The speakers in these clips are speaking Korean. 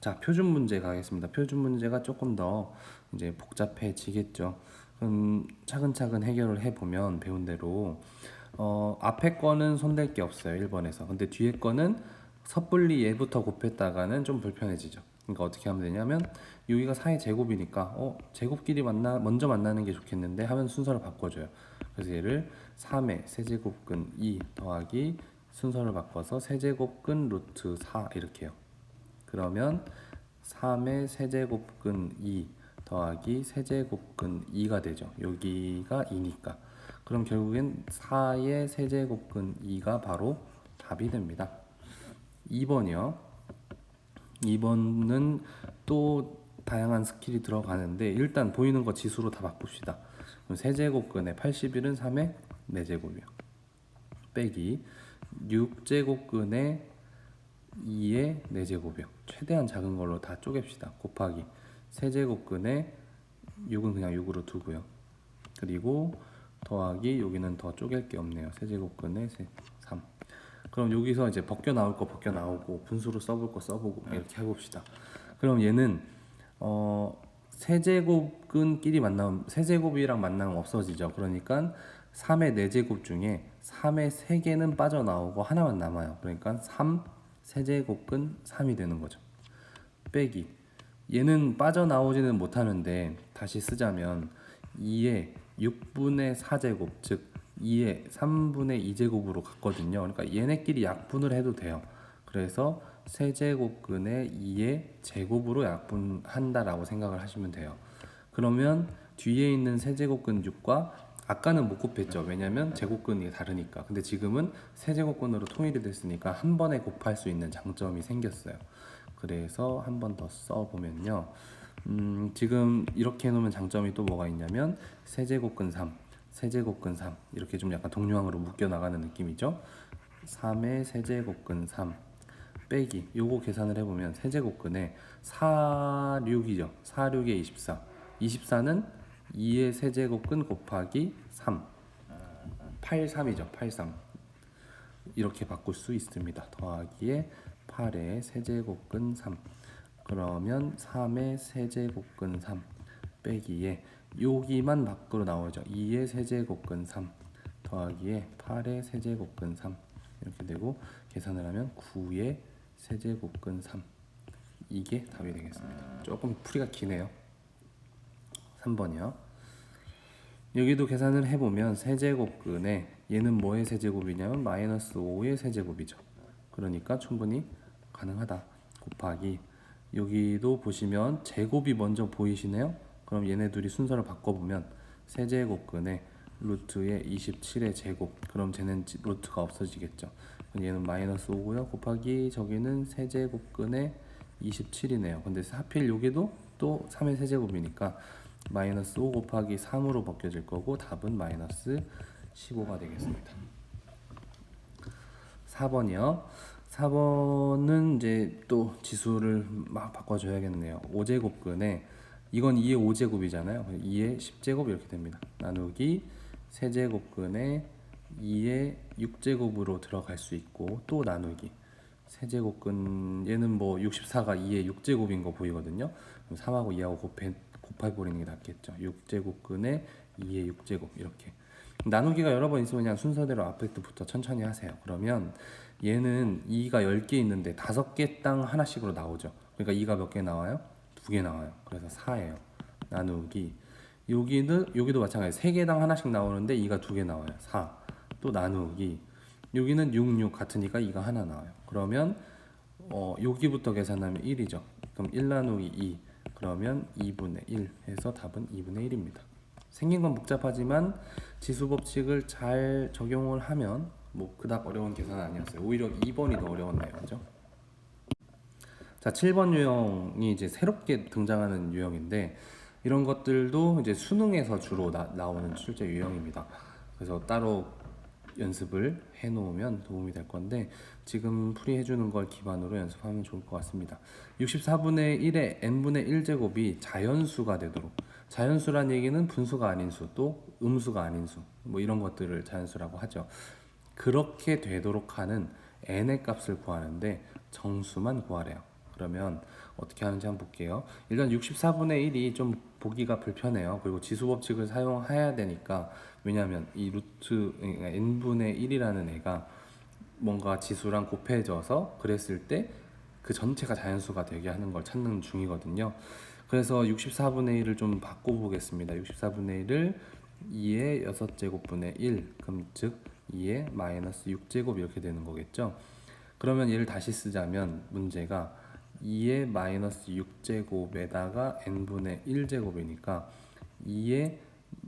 자, 표준 문제 가겠습니다. 표준 문제가 조금 더 이제 복잡해지겠죠. 그럼 차근차근 해결을 해보면 배운 대로 앞에 거는 손댈 게 없어요. 1번에서. 근데 뒤에 거는 섣불리 얘부터 곱했다가는 좀 불편해지죠. 그러니까 어떻게 하면 되냐면 여기가 4의 제곱이니까 제곱끼리 먼저 만나는 게 좋겠는데 하면 순서를 바꿔줘요. 그래서 얘를 3의 세제곱근 2 더하기 순서를 바꿔서 세제곱근 루트 4 이렇게 해요. 그러면 3의 세제곱근 2 더하기 세제곱근 2가 되죠. 여기가 2니까. 그럼 결국엔 4의 세제곱근 2가 바로 답이 됩니다. 2번이요. 2번은 또 다양한 스킬이 들어가는데 일단 보이는 거 지수로 다 바꿉시다. 그럼 세제곱근의 81은 3의 4제곱이요. 빼기 6제곱근의 2의 4제곱이요. 최대한 작은 걸로 다 쪼갭시다. 곱하기 세제곱근의 6은 그냥 6으로 두고요. 그리고 더하기 여기는 더 쪼갤 게 없네요. 세제곱근의 3. 그럼 여기서 이제 벗겨 나올 거 벗겨 나오고 분수로 써볼 거 써보고 이렇게 해봅시다. 그럼 얘는 세제곱근끼리 만나면 세제곱이랑 만나면 없어지죠. 그러니까 3의 4제곱 중에 3의 3개는 빠져나오고 하나만 남아요. 그러니까 3 세제곱근 3이 되는 거죠. 빼기 얘는 빠져나오지는 못하는데 다시 쓰자면 2의 6분의 4제곱 즉 2의 3분의 2제곱으로 갔거든요. 그러니까 얘네끼리 약분을 해도 돼요. 그래서 세제곱근의 2의 제곱으로 약분한다라고 생각을 하시면 돼요. 그러면 뒤에 있는 세제곱근 6과 아까는 못 곱했죠. 왜냐면 제곱근이 다르니까. 근데 지금은 세제곱근으로 통일이 됐으니까 한 번에 곱할 수 있는 장점이 생겼어요. 그래서 한 번 더 써보면요. 지금 이렇게 해놓으면 장점이 또 뭐가 있냐면 세제곱근 3, 세제곱근 3 이렇게 좀 약간 동류항으로 묶여 나가는 느낌이죠. 3의 세제곱근 3 빼기 요거 계산을 해보면 세제곱근에 4, 6이죠. 4, 6에 24 24는 2의 세제곱근 곱하기 3 83이죠. 83 이렇게 바꿀 수 있습니다. 더하기에 8의 세제곱근 3 그러면 3의 세제곱근 3 빼기에 여기만 밖으로 나오죠. 2의 세제곱근 3 더하기에 8의 세제곱근 3 이렇게 되고 계산을 하면 9의 세제곱근 3 이게 답이 되겠습니다. 조금 풀이가 기네요. 3번이요. 여기도 계산을 해보면 세제곱근에 얘는 뭐의 세제곱이냐면 마이너스 5의 세제곱이죠. 그러니까 충분히 가능하다. 곱하기 여기도 보시면 제곱이 먼저 보이시네요. 그럼 얘네 둘이 순서를 바꿔보면 세제곱근에 루트의 27의 제곱 그럼 쟤는 루트가 없어지겠죠. 그럼 얘는 마이너스 5고요. 곱하기 저기는 세제곱근에 27이네요. 근데 하필 여기도 또 3의 세제곱이니까 마이너스 5 곱하기 3으로 벗겨질 거고 답은 마이너스 15가 되겠습니다. 4번이요. 4번은 이제 또 지수를 막 바꿔줘야겠네요. 5제곱근에 이건 2의 5제곱이잖아요. 2의 10제곱 이렇게 됩니다. 나누기 세제곱근에 2의 6제곱으로 들어갈 수 있고 또 나누기 세제곱근 얘는 뭐 64가 2의 6제곱인 거 보이거든요. 그럼 3하고 2하고 곱해버리는 게 낫겠죠. 6제곱근에 2의 6제곱 이렇게 나누기가 여러 번 있으면 그냥 순서대로 앞에부터 천천히 하세요. 그러면 얘는 2가 10개 있는데 5개 땅 하나씩으로 나오죠. 그러니까 2가 몇 개 나와요? 2개 나와요. 그래서 4예요. 나누기 여기도 마찬가지 3개당 하나씩 나오는데 2가 2개 나와요. 4. 또 나누기 여기는 6, 6 같으니까 2가 하나 나와요. 그러면 여기부터 계산하면 1이죠. 그럼 1 나누기 2 그러면 2분의 1 해서 답은 2분의 1입니다. 생긴 건 복잡하지만 지수 법칙을 잘 적용을 하면 뭐 그닥 어려운 계산은 아니었어요. 오히려 2번이 더 어려웠네요. 그죠? 자, 7번 유형이 이제 새롭게 등장하는 유형인데 이런 것들도 이제 수능에서 주로 나오는 출제 유형입니다. 그래서 따로 연습을 해 놓으면 도움이 될 건데 지금 풀이해 주는 걸 기반으로 연습하면 좋을 것 같습니다. 64분의 1의 n분의 1제곱이 자연수가 되도록 자연수란 얘기는 분수가 아닌 수 또 음수가 아닌 수 뭐 이런 것들을 자연수라고 하죠. 그렇게 되도록 하는 n의 값을 구하는데 정수만 구하래요. 그러면 어떻게 하는지 한번 볼게요. 일단 64분의 1이 좀 보기가 불편해요. 그리고 지수 법칙을 사용해야 되니까, 왜냐하면 이 루트 그러니까 n분의 1이라는 애가 뭔가 지수랑 곱해져서 그랬을 때 그 전체가 자연수가 되게 하는 걸 찾는 중이거든요. 그래서 64분의 1을 좀 바꿔보겠습니다. 64분의 1을 2의 6제곱분의 1, 그럼 즉 2의 마이너스 6제곱 이렇게 되는 거겠죠. 그러면 얘를 다시 쓰자면 문제가 2의 마이너스 6제곱에다가 n분의 1제곱이니까 2의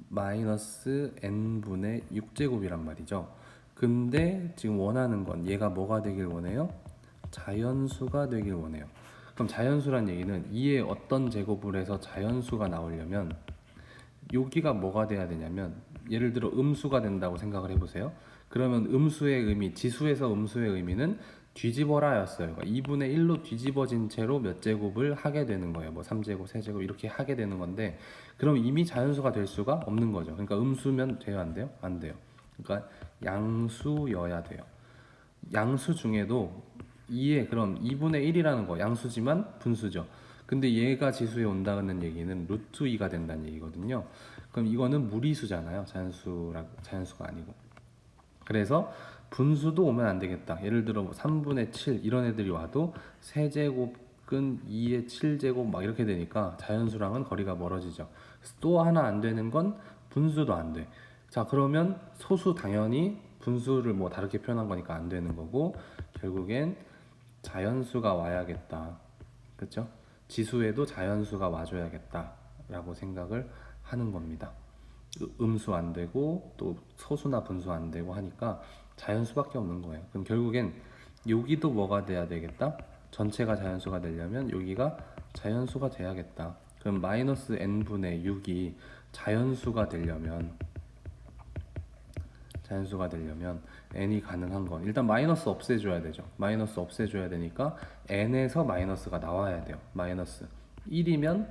마이너스 n분의 6제곱이란 말이죠. 근데 지금 원하는 건 얘가 뭐가 되길 원해요? 자연수가 되길 원해요. 그럼 자연수란 얘기는 2의 어떤 제곱을 해서 자연수가 나오려면 여기가 뭐가 돼야 되냐면, 예를 들어 음수가 된다고 생각을 해보세요. 그러면 음수의 의미, 지수에서 음수의 의미는 뒤집어라였어요. 그러니까 2분의 1로 뒤집어진 채로 몇 제곱을 하게 되는 거예요. 뭐 3제곱, 세제곱 이렇게 하게 되는 건데, 그럼 이미 자연수가 될 수가 없는 거죠. 그러니까 음수면 돼요, 안 돼요? 안 돼요. 그러니까 양수여야 돼요. 양수 중에도 2에 그럼 2분의 1이라는 거 양수지만 분수죠. 근데 얘가 지수에 온다는 얘기는 루트 2가 된다는 얘기거든요. 그럼 이거는 무리수잖아요. 자연수가 아니고. 그래서 분수도 오면 안 되겠다. 예를 들어 뭐 3분의 7 이런 애들이 와도 세제곱근 2의 7제곱 막 이렇게 되니까 자연수랑은 거리가 멀어지죠. 또 하나 안 되는 건 분수도 안 돼. 자, 그러면 소수 당연히 분수를 뭐 다르게 표현한 거니까 안 되는 거고, 결국엔 자연수가 와야겠다. 그렇죠? 지수에도 자연수가 와줘야겠다라고 생각을 하는 겁니다. 음수 안 되고 또 소수나 분수 안 되고 하니까 자연수밖에 없는 거예요. 그럼 결국엔 여기도 뭐가 돼야 되겠다? 전체가 자연수가 되려면 여기가 자연수가 돼야겠다. 그럼 마이너스 n분의 6이 자연수가 되려면 n이 가능한 건 일단 마이너스 없애줘야 되죠. 마이너스 없애줘야 되니까 n에서 마이너스가 나와야 돼요. 마이너스 1이면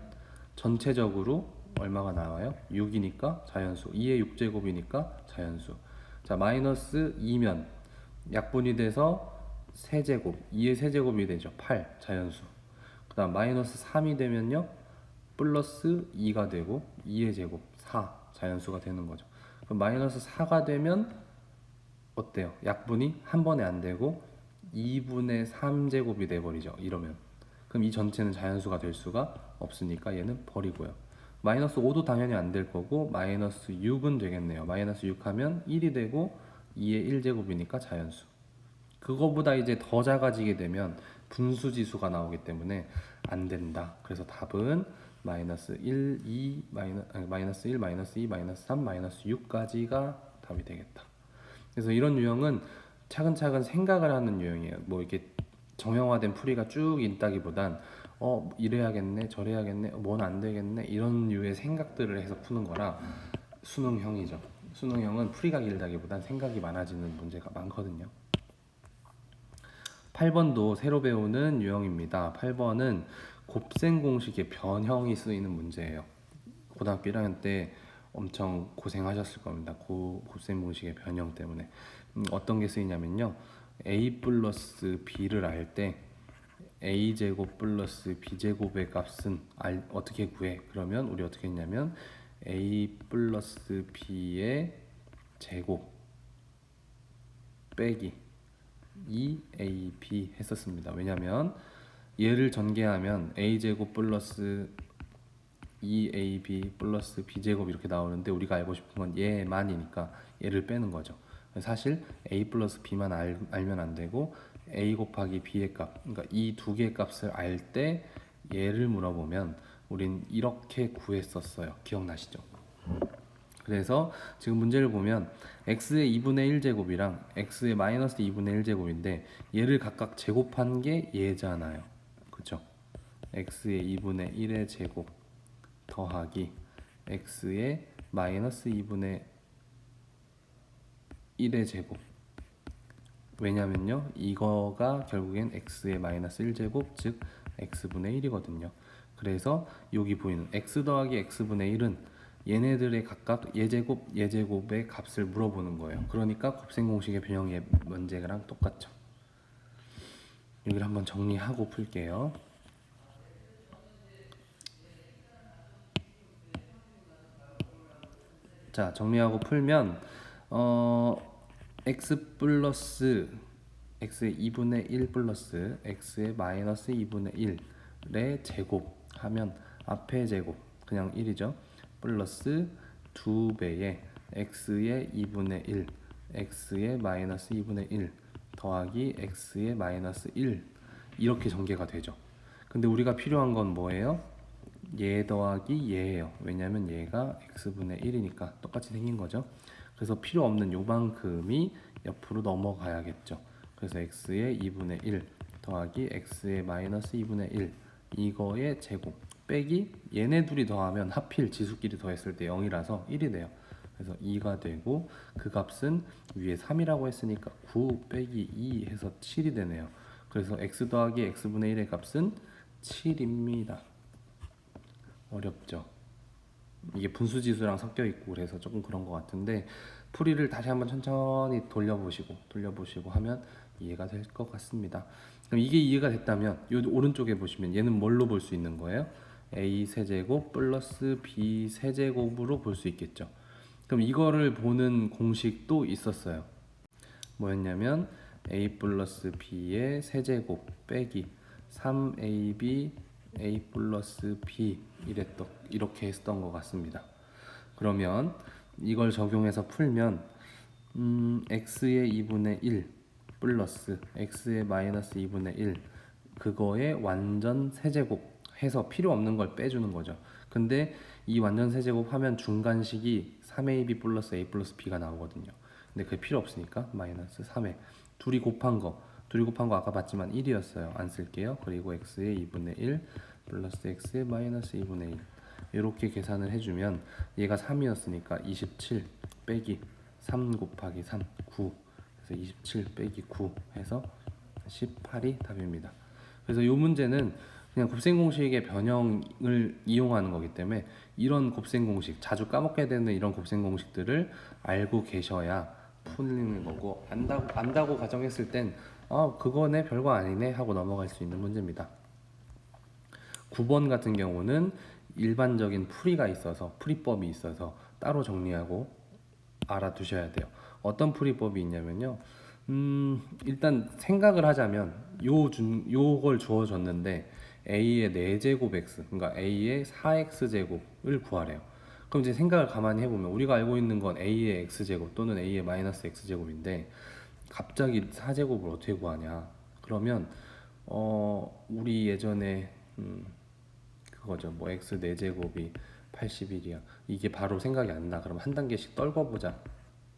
전체적으로 얼마가 나와요? 6이니까 자연수. 2의 6제곱이니까 자연수. 자, 마이너스 2면 약분이 돼서 세제곱, 2의 세제곱이 되죠. 8 자연수. 그 다음 마이너스 3이 되면요 플러스 2가 되고 2의 제곱 4 자연수가 되는 거죠. 그럼 마이너스 4가 되면 어때요? 약분이 한 번에 안 되고 2분의 3제곱이 돼버리죠. 이러면. 그럼 이 전체는 자연수가 될 수가 없으니까 얘는 버리고요. 마이너스 5도 당연히 안 될 거고 마이너스 6은 되겠네요. 마이너스 6 하면 1이 되고 2의 1제곱이니까 자연수. 그거보다 이제 더 작아지게 되면 분수지수가 나오기 때문에 안 된다. 그래서 답은 마이너스 1, 2, 마이너스 1, 마이너스 2, 마이너스 3, 마이너스 6까지가 답이 되겠다. 그래서 이런 유형은 차근차근 생각을 하는 유형이에요. 뭐 이렇게 정형화된 풀이가 쭉 있다기보단 이래야겠네, 저래야겠네, 뭔 안 되겠네 이런 류의 생각들을 해서 푸는 거라 수능형이죠. 수능형은 풀이가 길다기보단 생각이 많아지는 문제가 많거든요. 8번도 새로 배우는 유형입니다. 8번은 곱셈 공식의 변형이 쓰이는 문제예요. 고등학교 1학년 때 엄청 고생하셨을 겁니다. 곱셈 공식의 변형 때문에. 어떤 게 쓰이냐면요. a 플러스 b를 알 때 a제곱 플러스 b제곱의 값은 어떻게 구해? 그러면 우리 어떻게 했냐면 a 플러스 b의 제곱 빼기 2ab 했었습니다. 왜냐면 얘를 전개하면 a제곱 플러스 2ab 플러스 b제곱 이렇게 나오는데 우리가 알고 싶은 건 얘만이니까 얘를 빼는 거죠. 사실 a 플러스 b만 알면 안 되고 a 곱하기 b의 값, 그러니까 이 두 개의 값을 알 때 얘를 물어보면 우린 이렇게 구했었어요. 기억나시죠? 그래서 지금 문제를 보면 x의 2분의 1제곱이랑 x의 마이너스 2분의 1제곱인데 얘를 각각 제곱한 게 얘잖아요. 그쵸? x의 2분의 1의 제곱 더하기 x의 마이너스 2분의 1의 제곱. 왜냐면요 이거가 결국엔 x의 마이너스 1제곱 즉 x분의 1이거든요. 그래서 여기 보이는 x 더하기 x분의 1은 얘네들의 각각 예제곱의 값을 물어보는 거예요. 그러니까 곱셈 공식의 변형의 문제랑 똑같죠. 여기를 한번 정리하고 풀게요. 자, 정리하고 풀면 x 플러스 x의 2분의 1 플러스 x의 마이너스 2분의 1의 제곱 하면 앞의 제곱 그냥 1이죠. 플러스 2배의 x의 2분의 1 x의 마이너스 2분의 1 더하기 x의 마이너스 1 이렇게 전개가 되죠. 근데 우리가 필요한 건 뭐예요? 얘 더하기 얘예요. 왜냐면 얘가 x분의 1이니까 똑같이 생긴 거죠. 그래서 필요 없는 요만큼이 옆으로 넘어가야겠죠. 그래서 x의 2분의 1 더하기 x의 마이너스 2분의 1 이거의 제곱 빼기 얘네 둘이 더하면 하필 지수끼리 더했을 때 0이라서 1이 돼요. 그래서 2가 되고 그 값은 위에 3이라고 했으니까 9 빼기 2 해서 7이 되네요. 그래서 x 더하기 x분의 1의 값은 7입니다. 어렵죠? 이게 분수지수랑 섞여 있고 그래서 조금 그런 것 같은데 풀이를 다시 한번 천천히 돌려보시고 하면 이해가 될 것 같습니다. 그럼 이게 이해가 됐다면 이 오른쪽에 보시면 얘는 뭘로 볼 수 있는 거예요? a 세제곱 플러스 b 세제곱으로 볼 수 있겠죠. 그럼 이거를 보는 공식도 있었어요. 뭐였냐면 a 플러스 b의 세제곱 빼기 3ab a 플러스 b 이렇게 했던 것 같습니다. 그러면 이걸 적용해서 풀면 x의 2분의 1 플러스 x의 마이너스 2분의 1 그거의 완전 세제곱 해서 필요 없는 걸 빼주는 거죠. 근데 이 완전 세제곱 하면 중간식이 3ab 플러스 a 플러스 b가 나오거든요. 근데 그게 필요 없으니까 마이너스 3에 둘이 곱한 거 아까 봤지만 1이었어요. 안 쓸게요. 그리고 x의 2분의 1 플러스 x의 마이너스 2분의 1 이렇게 계산을 해주면 얘가 3이었으니까 27 빼기 3 곱하기 3 9 그래서 27 빼기 9 해서 18이 답입니다. 그래서 이 문제는 그냥 곱셈공식의 변형을 이용하는 거기 때문에 이런 곱셈공식 자주 까먹게 되는 이런 곱셈공식들을 알고 계셔야 풀리는 거고 안다고 가정했을 땐 그거네 별거 아니네 하고 넘어갈 수 있는 문제입니다. 9번 같은 경우는 일반적인 풀이법이 있어서 따로 정리하고 알아두셔야 돼요. 어떤 풀이법이 있냐면요. 일단 생각을 하자면 요걸 주어졌는데 a의 4제곱 x 그러니까 a의 4x 제곱을 구하래요. 그럼 이제 생각을 가만히 해보면 우리가 알고 있는 건 a의 x제곱 또는 a의 마이너스 x제곱인데 갑자기 4제곱을 어떻게 구하냐. 그러면 우리 예전에 그거죠. 뭐 x 4제곱이 81이야. 이게 바로 생각이 안 나. 그럼 한 단계씩 떨궈보자.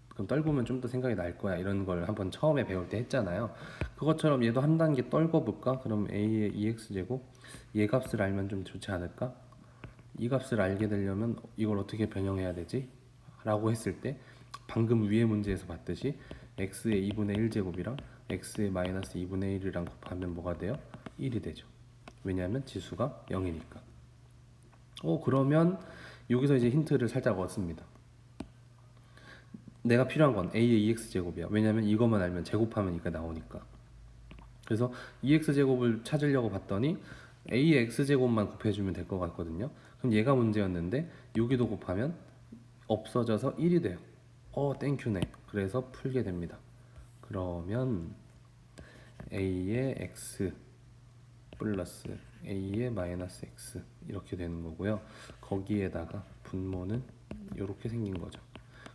그럼 떨구면 좀 더 생각이 날 거야. 이런 걸 한번 처음에 배울 때 했잖아요. 그것처럼 얘도 한 단계 떨궈볼까? 그럼 a의 2x제곱 얘 값을 알면 좀 좋지 않을까? 이 값을 알게 되려면 이걸 어떻게 변형해야 되지? 라고 했을 때 방금 위의 문제에서 봤듯이 x의 2분의 1제곱이랑 x의 마이너스 2분의 1이랑 곱하면 뭐가 돼요? 1이 되죠. 왜냐하면 지수가 0이니까. 그러면 여기서 이제 힌트를 살짝 얻습니다. 내가 필요한 건 a의 2x제곱이야. 왜냐면 이것만 알면 제곱하면 이게 나오니까. 그래서 2x제곱을 찾으려고 봤더니 a의 x제곱만 곱해주면 될 것 같거든요. 그럼 얘가 문제였는데 여기도 곱하면 없어져서 1이 돼요. 땡큐네. 그래서 풀게 됩니다. 그러면 a의 x 플러스 a의 마이너스 x 이렇게 되는 거고요. 거기에다가 분모는 이렇게 생긴 거죠.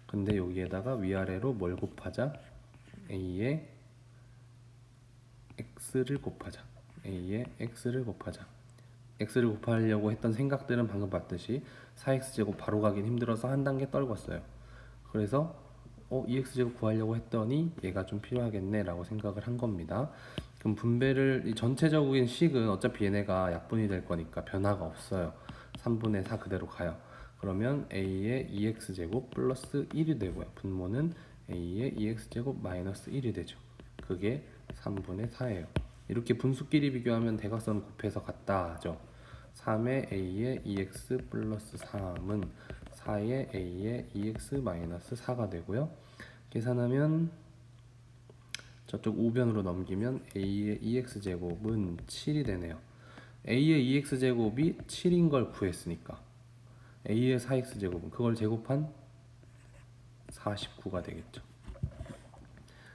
근데 여기에다가 위아래로 뭘 곱하자? a의 x를 곱하자. a의 x를 곱하자. x를 곱하려고 했던 생각들은 방금 봤듯이 4x제곱 바로 가긴 힘들어서 한 단계 떨궜어요. 그래서 2x제곱 구하려고 했더니 얘가 좀 필요하겠네 라고 생각을 한 겁니다. 그럼 분배를 전체적인 식은 어차피 얘네가 약분이 될 거니까 변화가 없어요. 3분의 4 그대로 가요. 그러면 a의 2x제곱 플러스 1이 되고요. 분모는 a의 2x제곱 마이너스 1이 되죠. 그게 3분의 4예요. 이렇게 분수끼리 비교하면 대각선 곱해서 같다 하죠. 3의 a의 2x 플러스 3은 4의 a의 2x 마이너스 4가 되고요. 계산하면 저쪽 우변으로 넘기면 a의 2x제곱은 7이 되네요. a의 2x제곱이 7인 걸 구했으니까 a의 4x제곱은 그걸 제곱한 49가 되겠죠.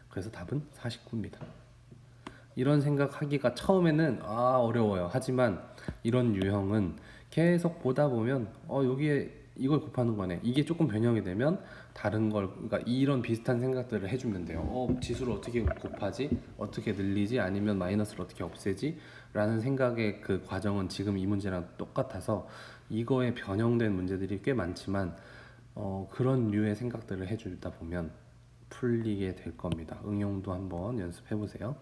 그래서 답은 49입니다. 이런 생각하기가 처음에는 어려워요. 하지만 이런 유형은 계속 보다 보면 여기에 이걸 곱하는 거네. 이게 조금 변형이 되면 다른 걸, 그러니까 이런 비슷한 생각들을 해주면 돼요. 지수를 어떻게 곱하지? 어떻게 늘리지? 아니면 마이너스를 어떻게 없애지? 라는 생각의 그 과정은 지금 이 문제랑 똑같아서 이거에 변형된 문제들이 꽤 많지만 그런 류의 생각들을 해주다 보면 풀리게 될 겁니다. 응용도 한번 연습해 보세요.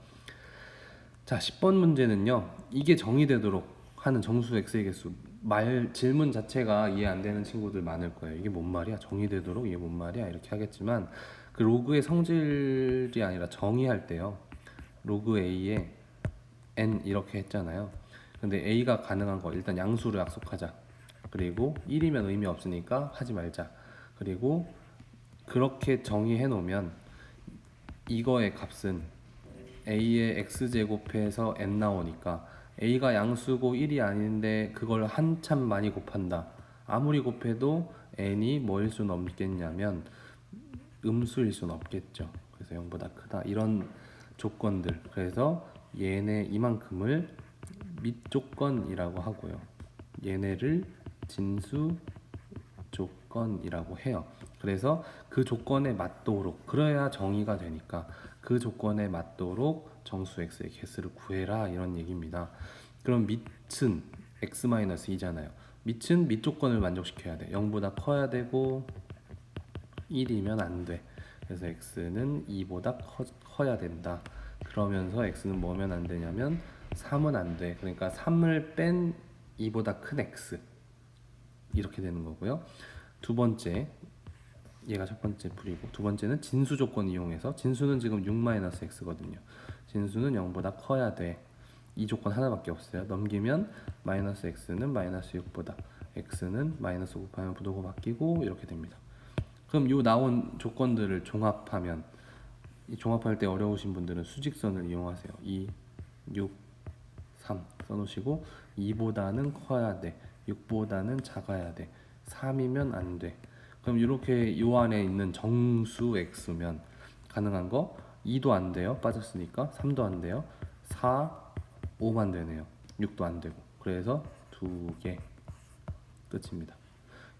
자, 10번 문제는요. 이게 정의되도록 하는 정수 x의 개수. 질문 자체가 이해 안 되는 친구들 많을 거예요. 이게 뭔 말이야? 정의되도록 이게 뭔 말이야? 이렇게 하겠지만 그 로그의 성질이 아니라 정의할 때요. 로그 a에 n 이렇게 했잖아요. 근데 a가 가능한 거 일단 양수로 약속하자. 그리고 1이면 의미 없으니까 하지 말자. 그리고 그렇게 정의해 놓으면 이거의 값은 a의 x제곱해서 n 나오니까 a가 양수고 1이 아닌데 그걸 한참 많이 곱한다. 아무리 곱해도 n이 뭐일 수는 없겠냐면 음수일 수는 없겠죠. 그래서 0보다 크다. 이런 조건들. 그래서 얘네 이만큼을 밑조건이라고 하고요. 얘네를 진수 조건이라고 해요. 그래서 그 조건에 맞도록, 그래야 정의가 되니까 그 조건에 맞도록 정수 x의 개수를 구해라, 이런 얘기입니다. 그럼 밑은 x-2잖아요. 밑은 밑조건을 만족시켜야 돼. 0보다 커야 되고 1이면 안 돼. 그래서 x는 2보다 커야 된다. 그러면서 x는 뭐면 안 되냐면 3은 안 돼. 그러니까 3을 뺀 2보다 큰 x, 이렇게 되는 거고요. 두 번째, 얘가 첫 번째 풀이고, 두 번째는 진수 조건 이용해서, 진수는 지금 6-x거든요. 진수는 0보다 커야 돼. 이 조건 하나밖에 없어요. 넘기면 마이너스 x는 마이너스 6보다, x는 마이너스 곱하면 부도가 바뀌고 이렇게 됩니다. 그럼 요 나온 조건들을 종합하면, 이 종합할 때 어려우신 분들은 수직선을 이용하세요. 2, 6, 3 써놓으시고 2보다는 커야 돼, 6보다는 작아야 돼, 3이면 안 돼. 그럼 이렇게 요 안에 있는 정수 x면 가능한 거 2도 안 돼요. 빠졌으니까 3도 안 돼요. 4, 5만 되네요. 6도 안 되고. 그래서 2개 끝입니다.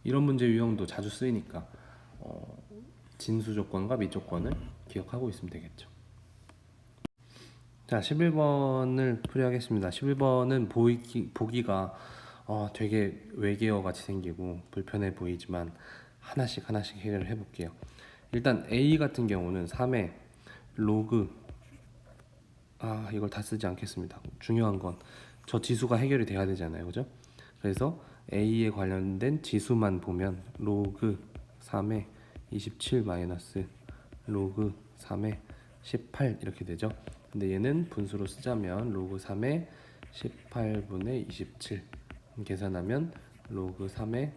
이런 문제 유형도 자주 쓰이니까 진수 조건과 밑조건을 기억하고 있으면 되겠죠. 자, 11번을 풀이하겠습니다. 11번은 보기가 되게 외계어 같이 생기고 불편해 보이지만 하나씩 해결을 해볼게요. 일단 A 같은 경우는 3의 로그, 이걸 다 쓰지 않겠습니다. 중요한 건 저 지수가 해결이 돼야 되잖아요, 그죠? 그래서 A에 관련된 지수만 보면 로그 3의 27 마이너스 로그 3의 18 이렇게 되죠. 근데 얘는 분수로 쓰자면 로그 3의 18분의 27 계산하면 로그 3의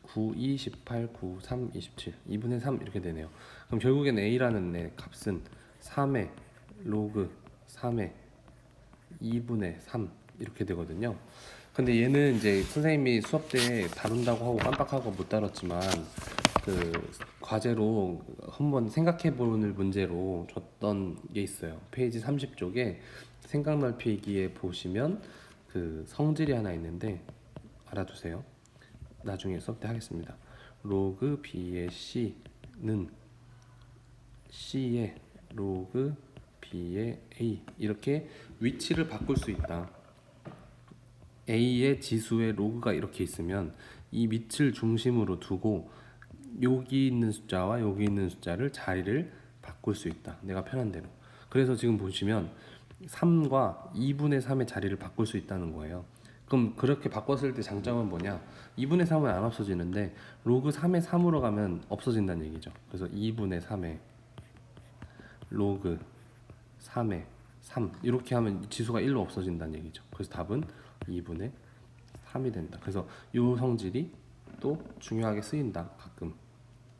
9, 2, 18, 9, 3, 27 2분의 3 이렇게 되네요. 그럼 결국엔 A라는 애 값은 3의 로그 3의 2분의 3 이렇게 되거든요. 근데 얘는 이제 선생님이 수업 때 다룬다고 하고 깜빡하고 못 다뤘지만 그 과제로 한번 생각해 보는 문제로 줬던 게 있어요. 페이지 30쪽에 생각 넓히기에 보시면 그 성질이 하나 있는데 알아두세요. 나중에 수업 때 하겠습니다. 로그 b의 c는 c의 로그 b의 a, 이렇게 위치를 바꿀 수 있다. a의 지수의 로그가 이렇게 있으면 이 밑을 중심으로 두고 여기 있는 숫자와 여기 있는 숫자를 자리를 바꿀 수 있다. 내가 편한 대로. 그래서 지금 보시면 3과 2분의 3의 자리를 바꿀 수 있다는 거예요. 그럼 그렇게 바꿨을 때 장점은 뭐냐? 2분의 3은 안 없어지는데 로그 3의 3으로 가면 없어진다는 얘기죠. 그래서 2분의 3의 로그 3의 3 이렇게 하면 지수가 1로 없어진다는 얘기죠. 그래서 답은 2분의 3이 된다. 그래서 이 성질이 또 중요하게 쓰인다, 가끔.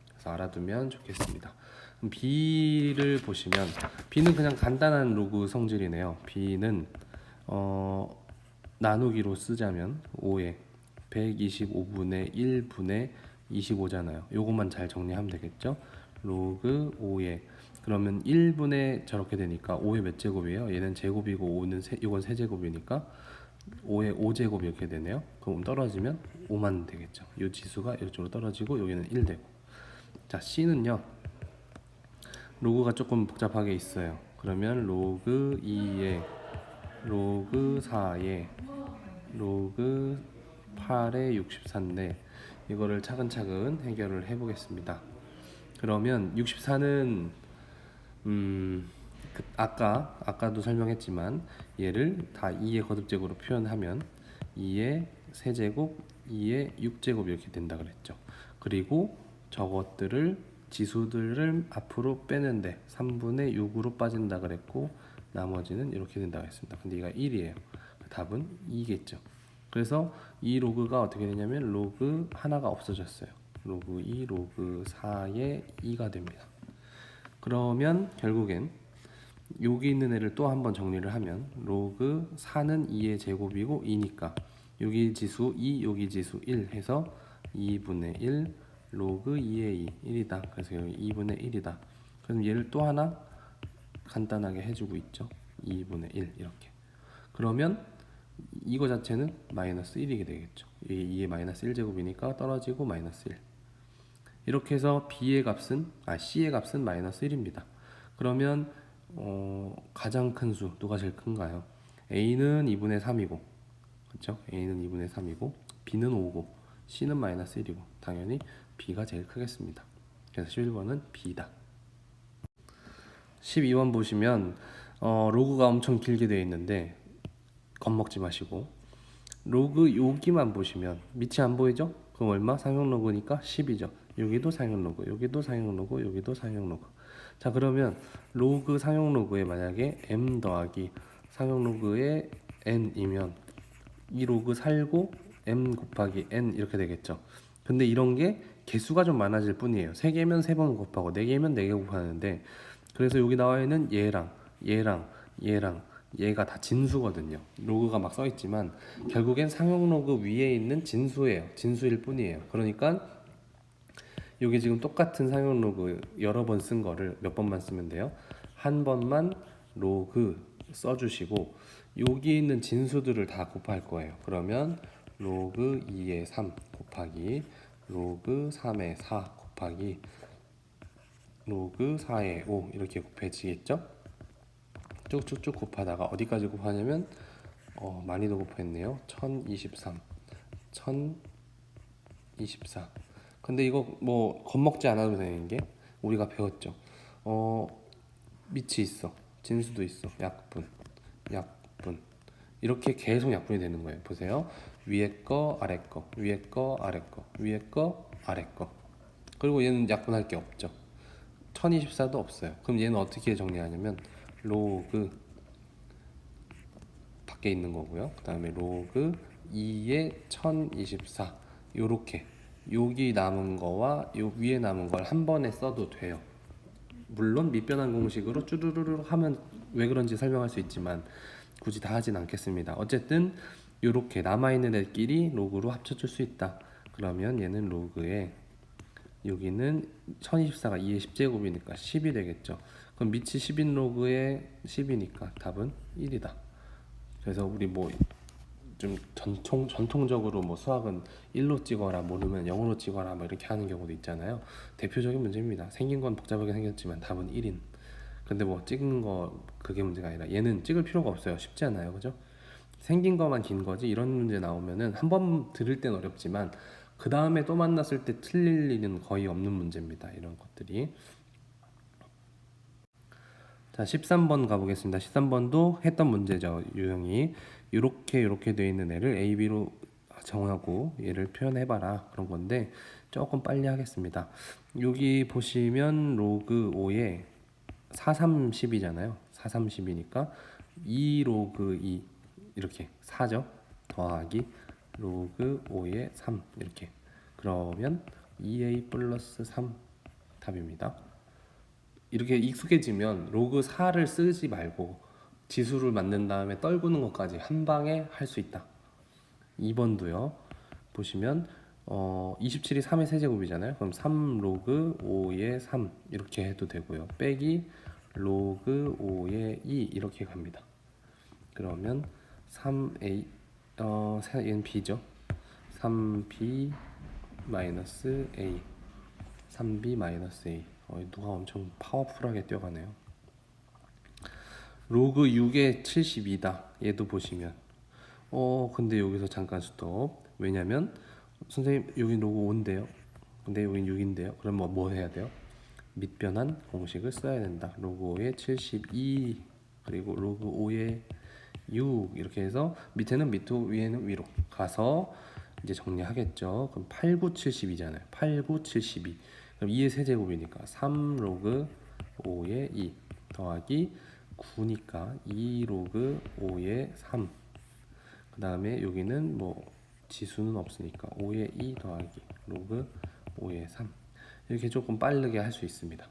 그래서 알아두면 좋겠습니다. 그럼 B를 보시면 B는 그냥 간단한 로그 성질이네요. B는 나누기로 쓰자면 5에 125분의 1분의 25잖아요. 요것만 잘 정리하면 되겠죠. 로그 5의 그러면 1분의 저렇게 되니까 5의 몇 제곱이에요? 얘는 제곱이고 5는 이건 세제곱이니까 5의 5제곱 이렇게 되네요. 그럼 떨어지면 5만 되겠죠. 이 지수가 이쪽으로 떨어지고 여기는 1 되고. 자, C는요. 로그가 조금 복잡하게 있어요. 그러면 로그 2에 로그 4에 로그 8에 64인데 이거를 차근차근 해결을 해보겠습니다. 그러면 64는 아까도 설명했지만 얘를 다 2의 거듭제곱으로 표현하면 2의 세제곱, 2의 6제곱 이렇게 된다 그랬죠. 그리고 저것들을 지수들을 앞으로 빼는데 3분의 6으로 빠진다 그랬고 나머지는 이렇게 된다 그랬습니다. 근데 얘가 1이에요. 답은 2겠죠. 그래서 이 로그가 어떻게 되냐면 로그 하나가 없어졌어요. 로그 2, 로그 4의 2가 됩니다. 그러면 결국엔 여기 있는 애를 또 한번 정리를 하면 로그 4는 2의 제곱이고 2니까 여기 지수 2, 여기 지수 1 해서 2분의 1 로그 2의 2, 1이다. 그래서 여기 2분의 1이다. 그럼 얘를 또 하나 간단하게 해주고 있죠. 2분의 1 이렇게. 그러면 이거 자체는 마이너스 1이게 되겠죠. 이게 2의 마이너스 1제곱이니까 떨어지고 마이너스 1. 이렇게 해서 C의 값은 마이너스 1입니다. 그러면 가장 큰 수 누가 제일 큰가요? A는 2분의 3이고 그렇죠? A는 2분의 3이고 B는 5고 C는 마이너스 1이고 당연히 B가 제일 크겠습니다. 그래서 11번은 B다. 12번 보시면 로그가 엄청 길게 되어 있는데 겁먹지 마시고 로그 여기만 보시면 밑이 안 보이죠? 그럼 얼마? 상용 로그니까 10이죠. 여기도 상용 로그, 여기도 상용 로그, 여기도 상용 로그. 자, 그러면 로그 상용 로그에 만약에 m 더하기 상용 로그에 n이면 이 로그 살고 m 곱하기 n 이렇게 되겠죠. 근데 이런 게 개수가 좀 많아질 뿐이에요. 3개면 3번 곱하고 4개면 4개 곱하는데 그래서 여기 나와 있는 얘랑 얘가 다 진수거든요. 로그가 막 써있지만 결국엔 상용 로그 위에 있는 진수예요. 진수일 뿐이에요. 그러니까 여기 지금 똑같은 상용 로그 여러 번 쓴 거를 몇 번만 쓰면 돼요. 한 번만 로그 써주시고 여기 있는 진수들을 다 곱할 거예요. 그러면 로그 2의 3 곱하기 로그 3의 4 곱하기 로그 4의 5 이렇게 곱해지겠죠? 쭉쭉쭉 곱하다가 어디까지 곱하냐면 많이도 곱했네요. 1023 1024. 근데 이거 뭐 겁먹지 않아도 되는 게 우리가 배웠죠. 밑이 있어. 진수도 있어. 약분 이렇게 계속 약분이 되는 거예요. 보세요. 위에 거 아래 거 위에 거 아래 거 위에 거 아래 거 그리고 얘는 약분할 게 없죠. 1024도 없어요. 그럼 얘는 어떻게 정리하냐면 로그 밖에 있는 거고요. 그 다음에 로그 2의 1024 요렇게 여기 남은 거와 요 위에 남은 걸 한 번에 써도 돼요. 물론 밑변환 공식으로 쭈루루루 하면 왜 그런지 설명할 수 있지만 굳이 다 하진 않겠습니다. 어쨌든 요렇게 남아있는 애끼리 로그로 합쳐줄 수 있다. 그러면 얘는 로그에 여기는 1024가 2의 10제곱이니까 10이 되겠죠. 그럼 밑이 10인 로그에 10이니까 답은 1이다. 그래서 우리 뭐 좀 전통적으로 뭐 수학은 1로 찍어라 모르면 0으로 찍어라 뭐 이렇게 하는 경우도 있잖아요. 대표적인 문제입니다. 생긴 건 복잡하게 생겼지만 답은 1인. 근데 뭐 찍는 거 그게 문제가 아니라 얘는 찍을 필요가 없어요. 쉽지 않아요, 그죠? 생긴 거만 긴 거지. 이런 문제 나오면은 한 번 들을 땐 어렵지만 그 다음에 또 만났을 때 틀릴 일은 거의 없는 문제입니다. 이런 것들이. 자, 13번 가보겠습니다. 13번도 했던 문제죠. 유형이 이렇게 되어 있는 애를 A, B로 정하고 얘를 표현해봐라 그런 건데 조금 빨리 하겠습니다. 여기 보시면 로그 5에 4, 3, 10이잖아요. 4, 3, 10이니까 2 로그 2 이렇게 4죠. 더하기 로그 5에 3 이렇게 그러면 2A 플러스 3 답입니다. 이렇게 익숙해지면 로그 4를 쓰지 말고 지수를 만든 다음에 떨구는 것까지 한 방에 할 수 있다. 2번도요. 보시면 27이 3의 세제곱이잖아요. 그럼 3 로그 5의 3 이렇게 해도 되고요. 빼기 로그 5의 2 이렇게 갑니다. 그러면 3a 얘는 b죠. 3b 마이너스 a 3b 마이너스 a 누가 엄청 파워풀하게 뛰어가네요. 로그 6의 72다. 얘도 보시면 근데 여기서 잠깐 스톱. 왜냐면 선생님 여기 로그 5인데요. 근데 여긴 6인데요. 그럼 뭐 해야 돼요? 밑변환 공식을 써야 된다. 로그 5의 72 그리고 로그 5의 6 이렇게 해서 밑에는 밑으로 위에는 위로 가서 이제 정리하겠죠. 그럼 8, 9, 72잖아요. 8, 9, 72. 그럼 2의 세제곱이니까 3 로그 5의 2 더하기 9니까 2 로그 5의 3. 그 다음에 여기는 뭐 지수는 없으니까 5의 2 더하기 로그 5의 3. 이렇게 조금 빠르게 할 수 있습니다.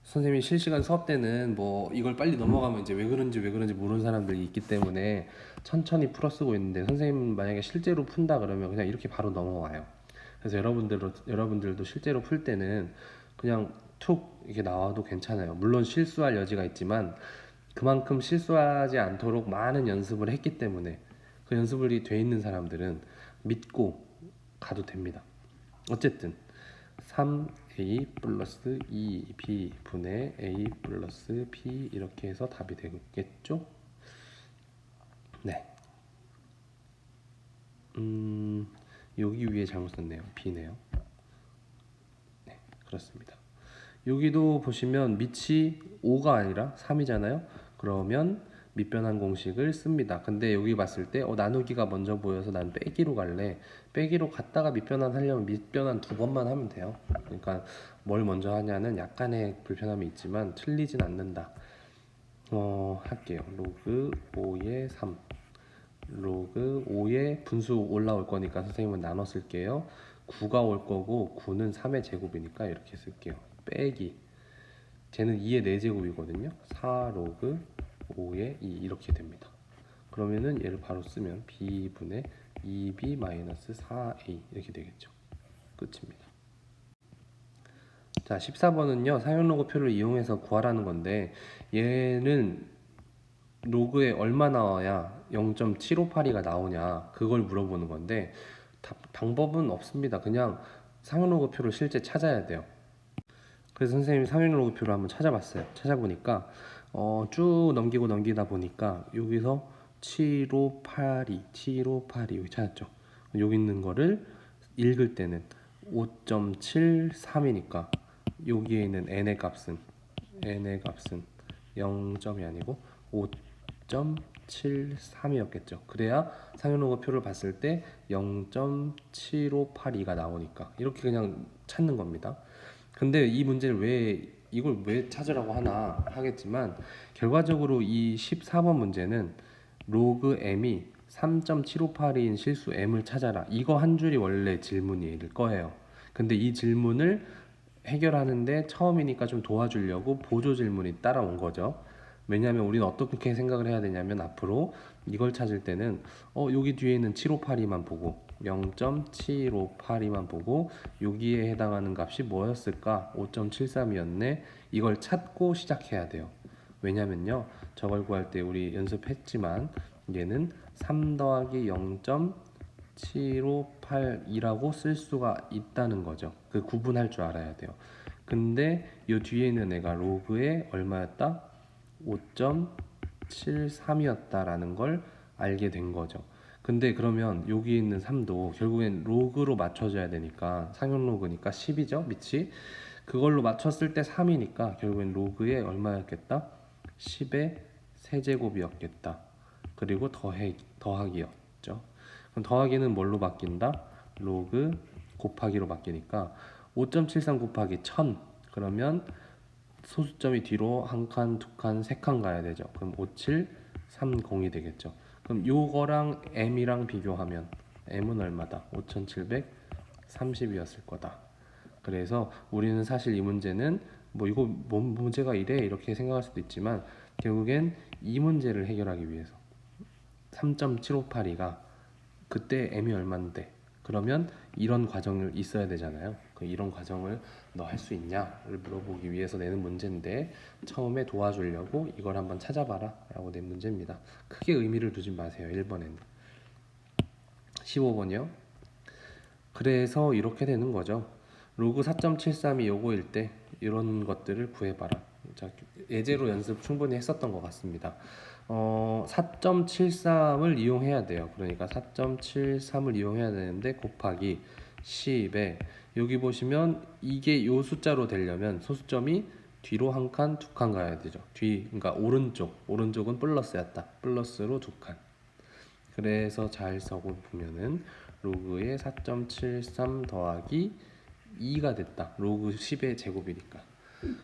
선생님이 실시간 수업 때는 뭐 이걸 빨리 넘어가면 이제 왜 그런지 모르는 사람들이 있기 때문에 천천히 풀어 쓰고 있는데, 선생님 만약에 실제로 푼다 그러면 그냥 이렇게 바로 넘어와요. 그래서 여러분들도 실제로 풀 때는 그냥 툭 이렇게 나와도 괜찮아요. 물론 실수할 여지가 있지만 그만큼 실수하지 않도록 많은 연습을 했기 때문에 그 연습이 돼 있는 사람들은 믿고 가도 됩니다. 어쨌든 3a 플러스 2b 분의 a 플러스 b 이렇게 해서 답이 되겠죠? 네. 여기 위에 잘못 썼네요. b네요. 네, 그렇습니다. 여기도 보시면 밑이 5가 아니라 3이잖아요. 그러면 밑변환 공식을 씁니다. 근데 여기 봤을 때 나누기가 먼저 보여서 난 빼기로 갈래. 빼기로 갔다가 밑변환 하려면 밑변환 2번만 하면 돼요. 그러니까 뭘 먼저 하냐는 약간의 불편함이 있지만 틀리진 않는다. 할게요. 로그 5의 3 로그 5의 분수 올라올 거니까 선생님은 나눠 쓸게요. 9가 올 거고 9는 3의 제곱이니까 이렇게 쓸게요. 빼기 쟤는 2의 4제곱이거든요. 4 로그 5의 2 이렇게 됩니다. 그러면은 얘를 바로 쓰면 b분의 2b 마이너스 4a 이렇게 되겠죠. 끝입니다. 자, 14번은요. 사용로그 표를 이용해서 구하라는 건데, 얘는 로그에 얼마 나와야 0.758이가 나오냐 그걸 물어보는 건데, 방법은 없습니다. 그냥 상용로그 표를 실제 찾아야 돼요. 그래서 선생님이 상용로그 표를 한번 찾아봤어요. 찾아보니까 쭉 넘기다 보니까 여기서 7582 여기 찾았죠. 여기 있는 거를 읽을 때는 5.73이니까 여기에 있는 n의 값은 0점이 아니고 5.73이었겠죠. 그래야 상용로그 표를 봤을 때 0.7582가 나오니까 이렇게 그냥 찾는 겁니다. 근데 이 문제를 이걸 왜 찾으라고 하나 하겠지만, 결과적으로 이 14번 문제는 로그 m이 3.758인 실수 m을 찾아라, 이거 한 줄이 원래 질문일 거예요. 근데 이 질문을 해결하는데 처음이니까 좀 도와주려고 보조 질문이 따라온 거죠. 왜냐하면 우리는 어떻게 생각을 해야 되냐면, 앞으로 이걸 찾을 때는 여기 뒤에 있는 758이만 보고 0.758이만 보고 여기에 해당하는 값이 뭐였을까? 5.73이었네. 이걸 찾고 시작해야 돼요. 왜냐면요, 저걸 구할 때 우리 연습했지만 얘는 3 더하기 0.758이라고 쓸 수가 있다는 거죠. 그 구분할 줄 알아야 돼요. 근데 이 뒤에 있는 애가 로그에 얼마였다? 5.73이었다라는 걸 알게 된 거죠. 근데 그러면 여기 있는 3도 결국엔 로그로 맞춰줘야 되니까, 상용 로그니까 10이죠, 밑이. 그걸로 맞췄을 때 3이니까 결국엔 로그에 얼마였겠다? 10의 세제곱이었겠다. 그리고 더하기였죠. 그럼 더하기는 뭘로 바뀐다? 로그 곱하기로 바뀌니까 5.73 곱하기 1000, 그러면 소수점이 뒤로 한 칸, 두 칸, 세 칸 가야 되죠. 그럼 5730이 되겠죠. 그럼 요거랑 m이랑 비교하면 m은 얼마다? 5730이었을 거다. 그래서 우리는 사실 이 문제는 이거 문제가 이래 이렇게 생각할 수도 있지만, 결국엔 이 문제를 해결하기 위해서 3.758이가 그때 m이 얼마인데 그러면 이런 과정을 있어야 되잖아요. 이런 과정을 너 할 수 있냐를 물어보기 위해서 내는 문제인데 처음에 도와주려고 이걸 한번 찾아봐라 라고 낸 문제입니다. 크게 의미를 두지 마세요. 1번에는. 15번이요. 그래서 이렇게 되는 거죠. 로그 4.73이 요거일 때 이런 것들을 구해봐라. 자, 예제로 연습 충분히 했었던 것 같습니다. 4.73을 이용해야 돼요. 그러니까 4.73을 이용해야 되는데 곱하기 10에 여기 보시면 이게 요 숫자로 되려면 소수점이 뒤로 한 칸, 두 칸 가야 되죠. 그러니까 오른쪽은 플러스였다. 플러스로 두 칸. 그래서 잘 써보면은 로그의 4.73 더하기 2가 됐다. 로그 10의 제곱이니까.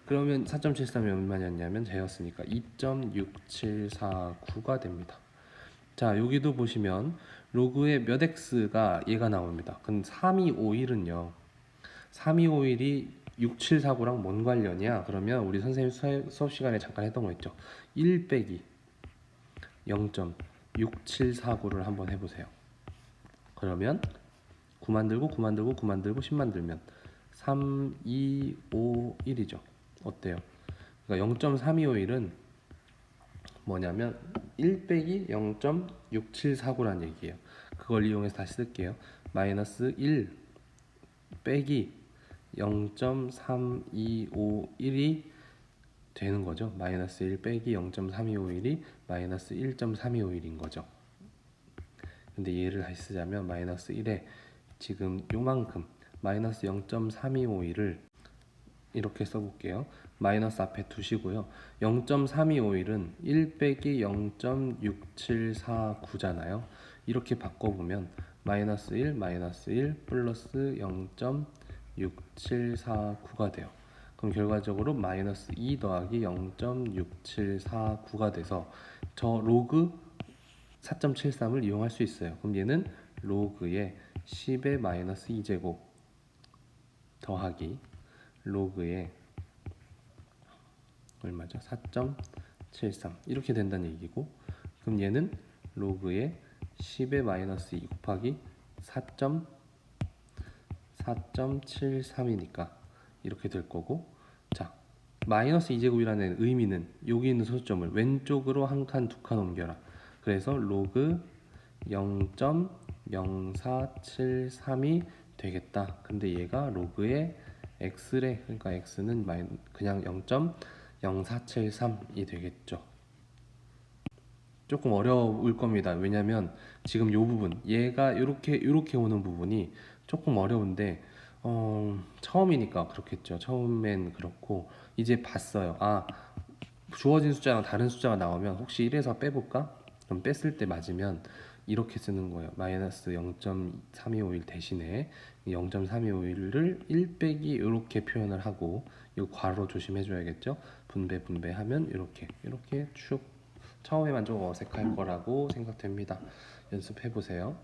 그러면 4.73이 얼마였냐면 제였으니까 2.6749가 됩니다. 자, 여기도 보시면 로그의 몇 x가 얘가 나옵니다. 그럼 3251은요. 3251이 6749랑 뭔 관련이야? 그러면 우리 선생님 수업 시간에 잠깐 했던 거 있죠. 1 빼기 0.6749를 한번 해보세요. 그러면 9 만들고 9 만들고 9 만들고 10 만들면 3, 2, 5, 1이죠. 어때요? 그러니까 0.3251은 뭐냐면 1 빼기 0.6749라는 얘기예요. 그걸 이용해서 다시 쓸게요. 마이너스 1 빼기 0.3251이 되는 거죠. 마이너스 1 빼기 0.3251이 마이너스 1.3251인 거죠. 근데 얘를 다시 쓰자면 마이너스 1에 지금 요만큼 마이너스 0.3251을 이렇게 써볼게요. 마이너스 앞에 두시고요. 0.3251은 1 빼기 0.6749잖아요. 이렇게 바꿔보면 마이너스 1, 마이너스 1, 플러스 0.6749가 돼요. 그럼 결과적으로 마이너스 2 더하기 0.6749가 돼서 저 로그 4.73을 이용할 수 있어요. 그럼 얘는 로그의 10의 마이너스 2제곱 더하기 로그의 얼마죠? 4.73 이렇게 된다는 얘기고, 그럼 얘는 로그의 10의 마이너스 2 곱하기 4.73이니까 이렇게 될 거고, 자, 마이너스 2제곱이라는 의미는 여기 있는 소수점을 왼쪽으로 한 칸, 두 칸 옮겨라. 그래서 로그 0.0473이 되겠다. 근데 얘가 로그의 x래. 그러니까 x는 그냥 0.0473이 되겠죠. 조금 어려울 겁니다. 왜냐면 지금 이 부분, 얘가 이렇게 오는 부분이 조금 어려운데 처음이니까 그렇겠죠. 처음엔 그렇고 이제 봤어요. 아, 주어진 숫자랑 다른 숫자가 나오면 혹시 1에서 빼볼까? 그럼 뺐을 때 맞으면 이렇게 쓰는 거예요. 마이너스 0.3251 대신에 0.3251을 1 빼기 이렇게 표현을 하고, 이 괄호 조심해줘야겠죠. 분배하면 이렇게 쭉 처음에만 좀 어색할 거라고 생각됩니다. 연습해보세요.